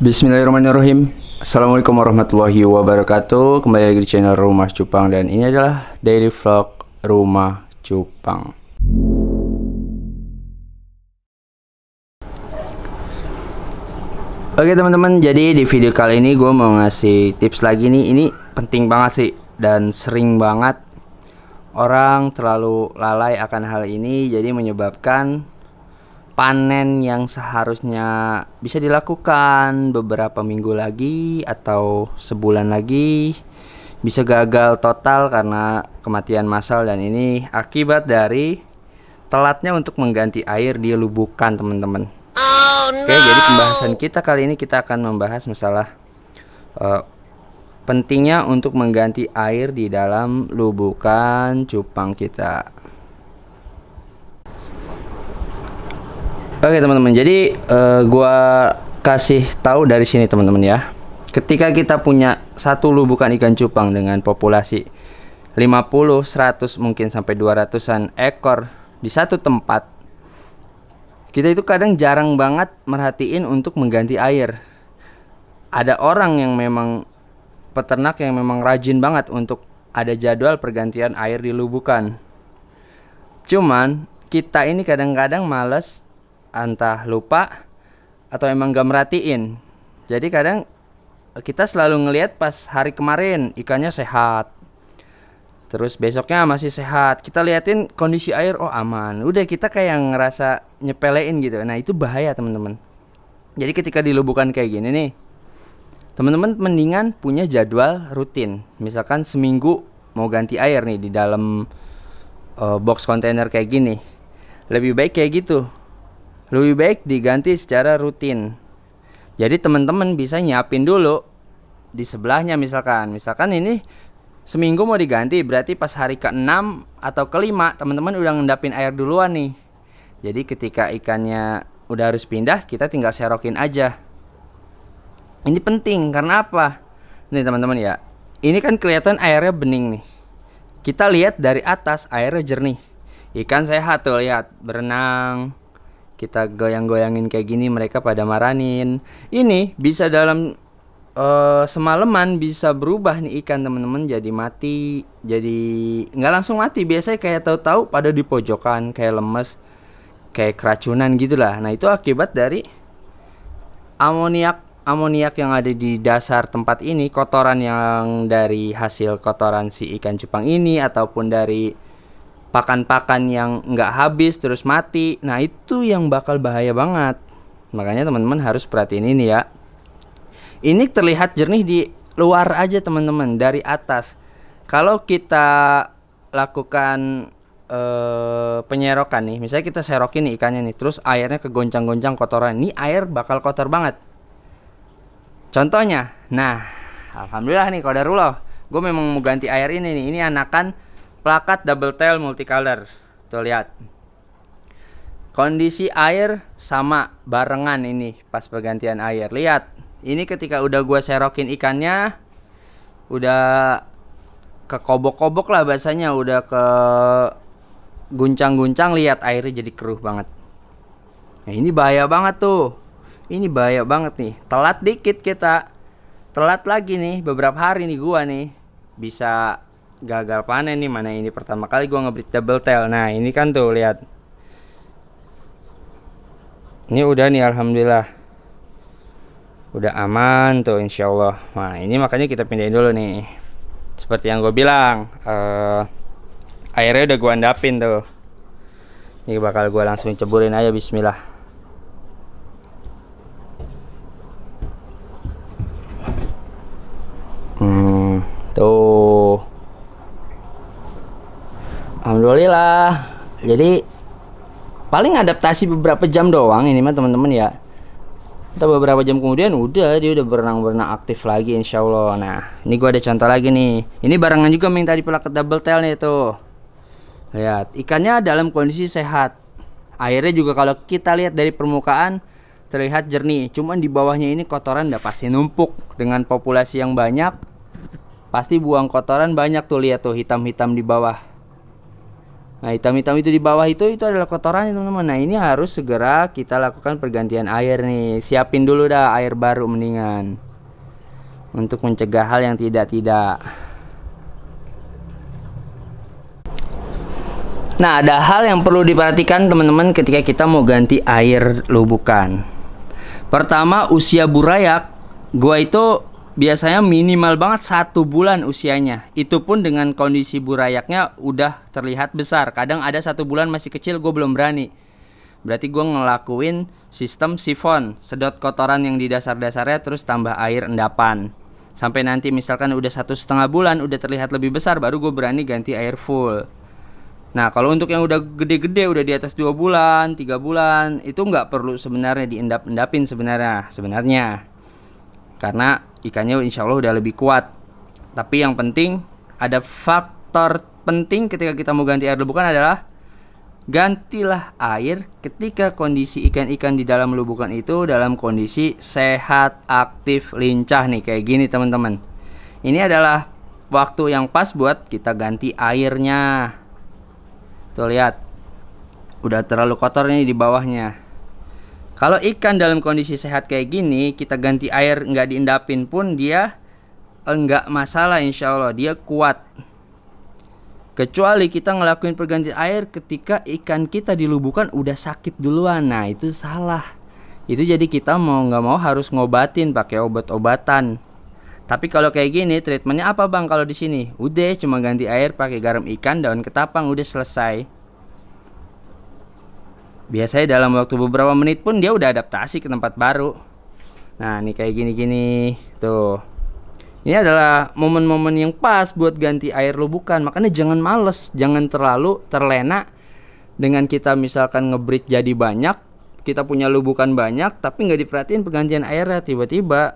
Bismillahirrahmanirrahim. Assalamualaikum warahmatullahi wabarakatuh. Kembali lagi di channel Rumah Cupang, dan ini adalah daily vlog Rumah Cupang. Oke teman-teman, jadi di video kali ini gue mau ngasih tips lagi nih. Ini penting banget sih, dan sering banget orang terlalu lalai akan hal ini, jadi menyebabkan panen yang seharusnya bisa dilakukan beberapa minggu lagi atau sebulan lagi bisa gagal total karena kematian massal, dan ini akibat dari telatnya untuk mengganti air di lubukan, teman-teman. Oke, jadi pembahasan kita kali ini kita akan membahas masalah pentingnya untuk mengganti air di dalam lubukan cupang kita. Oke teman-teman, jadi gua kasih tahu dari sini teman-teman ya. Ketika kita punya satu lubukan ikan cupang dengan populasi 50, 100 mungkin sampai 200-an ekor di satu tempat, kita itu kadang jarang banget merhatiin untuk mengganti air. Ada orang yang memang peternak yang memang rajin banget untuk ada jadwal pergantian air di lubukan. Cuman kita ini kadang-kadang males, entah lupa atau emang gak merhatiin. Jadi kadang kita selalu ngelihat pas hari kemarin ikannya sehat, terus besoknya masih sehat, kita liatin kondisi air, oh aman, udah kita kayak ngerasa nyepelein gitu. Nah itu bahaya teman-teman. Jadi ketika di lubukan kayak gini nih, teman-teman mendingan punya jadwal rutin. Misalkan seminggu mau ganti air nih di dalam box kontainer kayak gini, lebih baik kayak gitu. Lebih baik diganti secara rutin. Jadi teman-teman bisa nyiapin dulu di sebelahnya, misalkan ini seminggu mau diganti, berarti pas hari ke-6 atau ke-5 teman-teman udah ngendapin air duluan nih. Jadi ketika ikannya udah harus pindah, kita tinggal serokin aja. Ini penting karena apa? Nih teman-teman ya, ini kan kelihatan airnya bening nih. Kita lihat dari atas airnya jernih, ikan sehat tuh, lihat berenang. Kita goyang-goyangin kayak gini, mereka pada maranin. Ini bisa dalam semalaman bisa berubah nih ikan teman-teman, jadi mati. Jadi nggak langsung mati, biasanya kayak tahu-tahu pada di pojokan, kayak lemes, kayak keracunan gitulah. Nah itu akibat dari amoniak yang ada di dasar tempat ini, kotoran yang dari hasil kotoran si ikan cupang ini, ataupun dari pakan-pakan yang nggak habis terus mati. Nah itu yang bakal bahaya banget. Makanya teman-teman harus perhatiin ini ya. Ini terlihat jernih di luar aja teman-teman, dari atas. Kalau kita lakukan penyerokan nih, misalnya kita serokin nih ikannya nih, terus airnya kegoncang-goncang kotoran, ini air bakal kotor banget. Contohnya, nah alhamdulillah nih, qadarullah, gue memang mau ganti air ini nih. Ini anakan plakat double tail multicolor. Tuh lihat. Kondisi air sama barengan ini pas pergantian air. Lihat. Ini ketika udah gua serokin ikannya, udah ke kobok-kobok lah bahasanya, udah ke guncang-guncang, lihat airnya jadi keruh banget. Nah, ini bahaya banget tuh. Ini bahaya banget nih. Telat dikit kita. Telat lagi nih beberapa hari nih gua nih, bisa gagal panen nih. Mana ini pertama kali gua ngebreed double tail. Nah ini kan tuh lihat, ini udah nih alhamdulillah udah aman tuh insyaallah. Nah ini makanya kita pindahin dulu nih, seperti yang gue bilang, airnya udah gua endapin tuh. Ini bakal gua langsung ceburin aja, bismillah. Tuh alhamdulillah. Jadi paling adaptasi beberapa jam doang ini mah teman-teman ya. Atau beberapa jam kemudian udah dia udah berenang aktif lagi insyaallah. Nah ini gua ada contoh lagi nih. Ini barengan juga yang tadi plakat double tail nih tuh. Lihat ikannya dalam kondisi sehat. Airnya juga kalau kita lihat dari permukaan terlihat jernih. Cuman di bawahnya ini kotoran udah pasti numpuk. Dengan populasi yang banyak, pasti buang kotoran banyak tuh, lihat tuh hitam-hitam di bawah. Nah, hitam-hitam itu di bawah itu adalah kotoran teman-teman. Nah, ini harus segera kita lakukan pergantian air nih. Siapin dulu dah air baru mendingan. Untuk mencegah hal yang tidak-tidak. Nah, ada hal yang perlu diperhatikan teman-teman ketika kita mau ganti air lubukan. Pertama, usia burayak. Gua itu biasanya minimal banget 1 bulan usianya. Itu pun dengan kondisi burayaknya udah terlihat besar. Kadang ada 1 bulan masih kecil, gue belum berani. Berarti gue ngelakuin sistem sifon, sedot kotoran yang di dasar-dasarnya terus tambah air endapan. Sampai nanti misalkan udah 1,5 bulan udah terlihat lebih besar, baru gue berani ganti air full. Nah, kalau untuk yang udah gede-gede, udah di atas 2 bulan, 3 bulan, itu nggak perlu sebenarnya diendap-endapin sebenarnya. Karena ikannya insya Allah udah lebih kuat. Tapi yang penting, ada faktor penting ketika kita mau ganti air lubukan adalah gantilah air ketika kondisi ikan-ikan di dalam lubukan itu dalam kondisi sehat, aktif, lincah nih kayak gini teman-teman. Ini adalah waktu yang pas buat kita ganti airnya. Tuh lihat, udah terlalu kotor nih di bawahnya. Kalau ikan dalam kondisi sehat kayak gini, kita ganti air nggak diendapin pun dia enggak masalah, insya Allah dia kuat. Kecuali kita ngelakuin pergantian air ketika ikan kita di lubukan udah sakit duluan. Nah, itu salah. Itu jadi kita mau nggak mau harus ngobatin pakai obat-obatan. Tapi kalau kayak gini, treatmentnya apa bang kalau di sini? Udah cuma ganti air pakai garam ikan, daun ketapang, udah selesai. Biasanya dalam waktu beberapa menit pun dia udah adaptasi ke tempat baru. Nah, nih kayak gini-gini. Tuh. Ini adalah momen-momen yang pas buat ganti air lubukan. Makanya jangan males, jangan terlalu terlena dengan kita misalkan ngebreed jadi banyak, kita punya lubukan banyak, tapi nggak diperhatiin pergantian airnya, tiba-tiba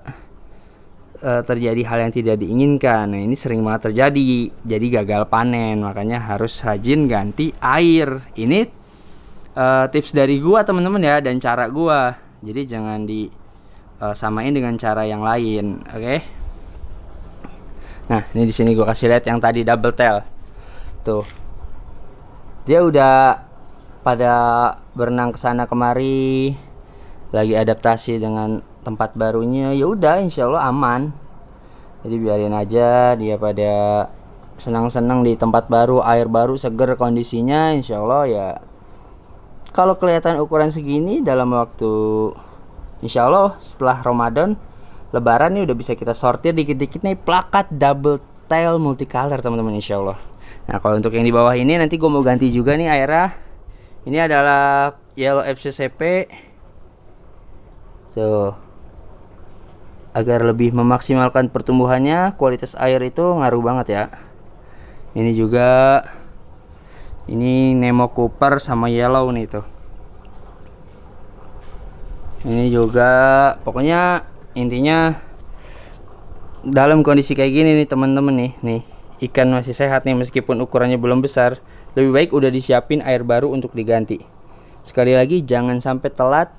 terjadi hal yang tidak diinginkan. Nah, ini sering banget terjadi. Jadi gagal panen. Makanya harus rajin ganti air. Ini tips dari gua teman-teman ya, dan cara gua. Jadi jangan disamain dengan cara yang lain, oke? Nah, ini di sini gua kasih lihat yang tadi double tail. Tuh. Dia udah pada berenang ke sana kemari, lagi adaptasi dengan tempat barunya. Ya udah, insya Allah aman. Jadi biarin aja dia pada senang-senang di tempat baru, air baru, seger kondisinya, insya Allah ya. Kalau kelihatan ukuran segini dalam waktu insya Allah setelah Ramadan Lebaran nih udah bisa kita sortir dikit-dikit nih plakat double tail multicolor teman-teman, insya Allah. Nah, kalau untuk yang di bawah ini nanti gue mau ganti juga nih airnya. Ini adalah Yellow FCCP. Tuh. Agar lebih memaksimalkan pertumbuhannya, kualitas air itu ngaruh banget ya. Ini juga ini Nemo Cooper sama Yellow nih tuh. Ini juga pokoknya intinya dalam kondisi kayak gini nih teman-teman nih ikan masih sehat nih meskipun ukurannya belum besar, lebih baik udah disiapin air baru untuk diganti. Sekali lagi jangan sampai telat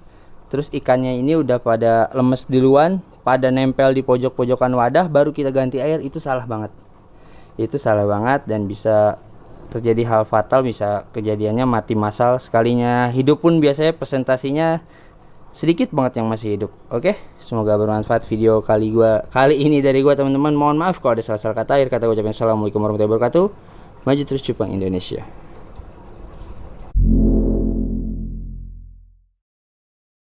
terus ikannya ini udah pada lemes duluan, pada nempel di pojok-pojokan wadah baru kita ganti air. Itu salah banget. Itu salah banget dan bisa terjadi hal fatal, bisa kejadiannya mati massal. Sekalinya hidup pun biasanya presentasinya sedikit banget yang masih hidup. Oke, semoga bermanfaat video kali ini dari gua teman-teman. Mohon maaf kalau ada salah-salah kata. Akhir kata ucapin assalamualaikum warahmatullahi wabarakatuh. Maju terus Cupang Indonesia.